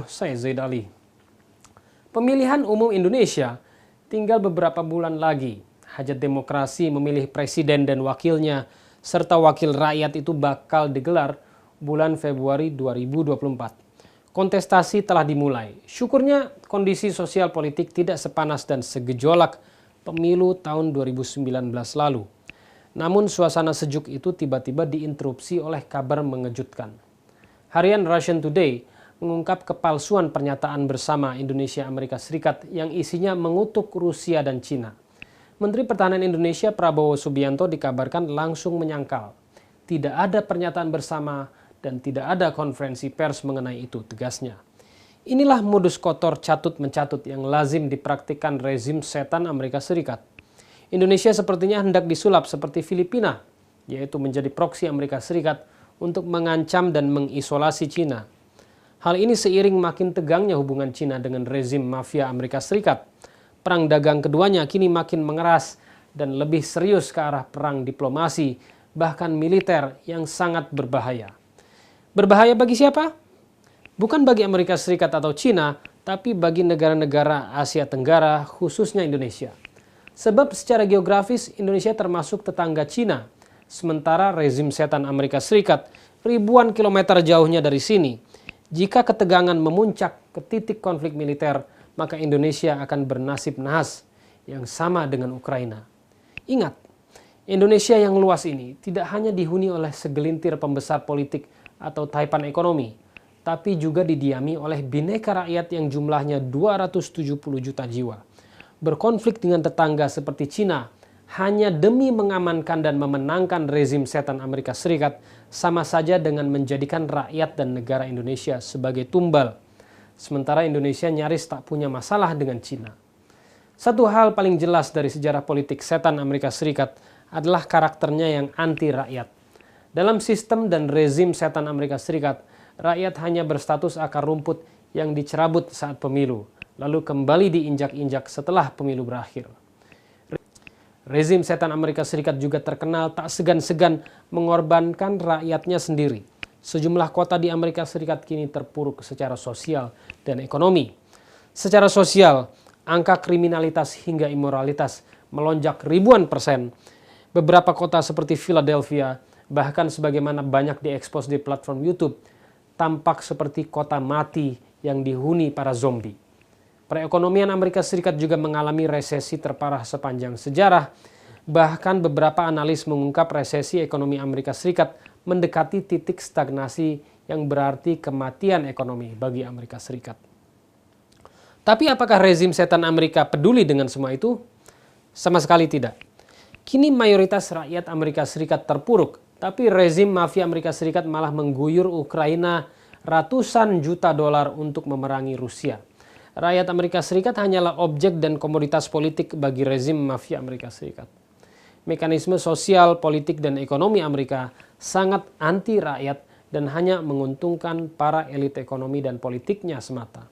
Saya Zaid Ali. Pemilihan umum Indonesia tinggal beberapa bulan lagi. Hajat demokrasi memilih presiden dan wakilnya serta wakil rakyat itu bakal digelar bulan Februari 2024. Kontestasi telah dimulai. Syukurnya kondisi sosial politik tidak sepanas dan segejolak pemilu tahun 2019 lalu. Namun suasana sejuk itu tiba-tiba diinterupsi oleh kabar mengejutkan. Harian Russian Today mengungkap kepalsuan pernyataan bersama Indonesia-Amerika Serikat yang isinya mengutuk Rusia dan Cina. Menteri Pertahanan Indonesia Prabowo Subianto dikabarkan langsung menyangkal. Tidak ada pernyataan bersama dan tidak ada konferensi pers mengenai itu, tegasnya. Inilah modus kotor catut-mencatut yang lazim dipraktikkan rezim setan Amerika Serikat. Indonesia sepertinya hendak disulap seperti Filipina, yaitu menjadi proksi Amerika Serikat untuk mengancam dan mengisolasi Cina. Hal ini seiring makin tegangnya hubungan Cina dengan rezim mafia Amerika Serikat. Perang dagang keduanya kini makin mengeras dan lebih serius ke arah perang diplomasi, bahkan militer yang sangat berbahaya. Berbahaya bagi siapa? Bukan bagi Amerika Serikat atau Cina, tapi bagi negara-negara Asia Tenggara, khususnya Indonesia. Sebab secara geografis Indonesia termasuk tetangga Cina, sementara rezim setan Amerika Serikat ribuan kilometer jauhnya dari sini. Jika ketegangan memuncak ke titik konflik militer, maka Indonesia akan bernasib nahas yang sama dengan Ukraina. Ingat, Indonesia yang luas ini tidak hanya dihuni oleh segelintir pembesar politik atau taipan ekonomi, tapi juga didiami oleh bineka rakyat yang jumlahnya 270 juta jiwa. Berkonflik dengan tetangga seperti Cina hanya demi mengamankan dan memenangkan rezim setan Amerika Serikat sama saja dengan menjadikan rakyat dan negara Indonesia sebagai tumbal. Sementara Indonesia nyaris tak punya masalah dengan Cina. Satu hal paling jelas dari sejarah politik setan Amerika Serikat adalah karakternya yang anti rakyat. Dalam sistem dan rezim setan Amerika Serikat, rakyat hanya berstatus akar rumput yang dicerabut saat pemilu, lalu kembali diinjak-injak setelah pemilu berakhir. Rezim setan Amerika Serikat juga terkenal tak segan-segan mengorbankan rakyatnya sendiri. Sejumlah kota di Amerika Serikat kini terpuruk secara sosial dan ekonomi. Secara sosial, angka kriminalitas hingga imoralitas melonjak ribuan %. Beberapa kota seperti Philadelphia, bahkan sebagaimana banyak diekspos di platform YouTube, tampak seperti kota mati yang dihuni para zombie. Perekonomian Amerika Serikat juga mengalami resesi terparah sepanjang sejarah. Bahkan beberapa analis mengungkap resesi ekonomi Amerika Serikat mendekati titik stagnasi yang berarti kematian ekonomi bagi Amerika Serikat. Tapi apakah rezim setan Amerika peduli dengan semua itu? Sama sekali tidak. Kini mayoritas rakyat Amerika Serikat terpuruk, tapi rezim mafia Amerika Serikat malah mengguyur Ukraina ratusan juta dolar untuk memerangi Rusia. Rakyat Amerika Serikat hanyalah objek dan komoditas politik bagi rezim mafia Amerika Serikat. Mekanisme sosial, politik, dan ekonomi Amerika sangat anti rakyat dan hanya menguntungkan para elit ekonomi dan politiknya semata.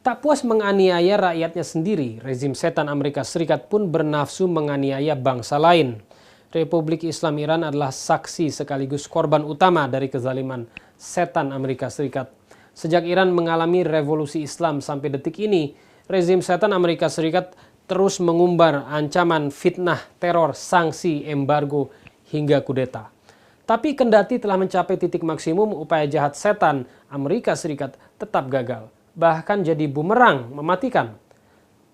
Tak puas menganiaya rakyatnya sendiri, rezim setan Amerika Serikat pun bernafsu menganiaya bangsa lain. Republik Islam Iran adalah saksi sekaligus korban utama dari kezaliman setan Amerika Serikat. Sejak Iran mengalami revolusi Islam sampai detik ini, rezim setan Amerika Serikat terus mengumbar ancaman fitnah, teror, sanksi, embargo, hingga kudeta. Tapi kendati telah mencapai titik maksimum, upaya jahat setan Amerika Serikat tetap gagal. Bahkan jadi bumerang, mematikan.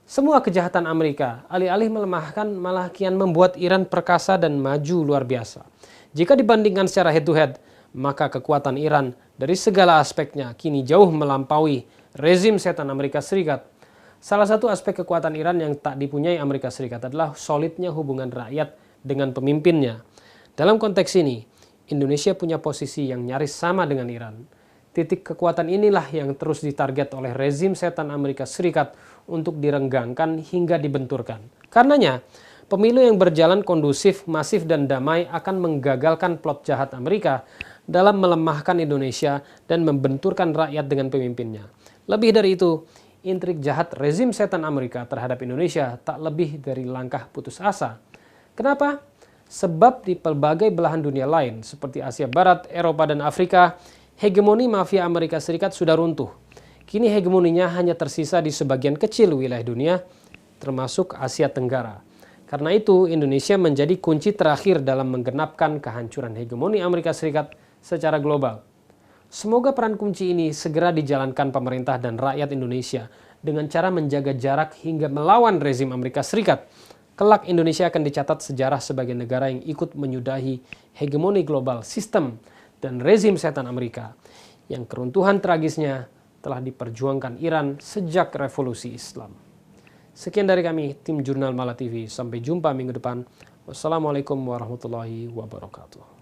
Semua kejahatan Amerika, alih-alih melemahkan, malah kian membuat Iran perkasa dan maju luar biasa. Jika dibandingkan secara head-to-head, maka kekuatan Iran dari segala aspeknya kini jauh melampaui rezim setan Amerika Serikat. Salah satu aspek kekuatan Iran yang tak dipunyai Amerika Serikat adalah solidnya hubungan rakyat dengan pemimpinnya. Dalam konteks ini, Indonesia punya posisi yang nyaris sama dengan Iran. Titik kekuatan inilah yang terus ditarget oleh rezim setan Amerika Serikat untuk direnggangkan hingga dibenturkan. Karenanya, pemilu yang berjalan kondusif, masif, dan damai akan menggagalkan plot jahat Amerika dalam melemahkan Indonesia dan membenturkan rakyat dengan pemimpinnya. Lebih dari itu, intrik jahat rezim setan Amerika terhadap Indonesia tak lebih dari langkah putus asa. Kenapa? Sebab di pelbagai belahan dunia lain seperti Asia Barat, Eropa, dan Afrika, Hegemoni mafia Amerika Serikat sudah runtuh. Kini hegemoninya hanya tersisa di sebagian kecil wilayah dunia, termasuk Asia Tenggara. Karena itu, Indonesia menjadi kunci terakhir dalam menggenapkan kehancuran hegemoni Amerika Serikat secara global. Semoga peran kunci ini segera dijalankan pemerintah dan rakyat Indonesia dengan cara menjaga jarak hingga melawan rezim Amerika Serikat. Kelak Indonesia akan dicatat sejarah sebagai negara yang ikut menyudahi hegemoni global sistem dan rezim setan Amerika, yang keruntuhan tragisnya telah diperjuangkan Iran sejak revolusi Islam. Sekian dari kami, tim Jurnal Mala TV. Sampai jumpa minggu depan. Wassalamualaikum warahmatullahi wabarakatuh.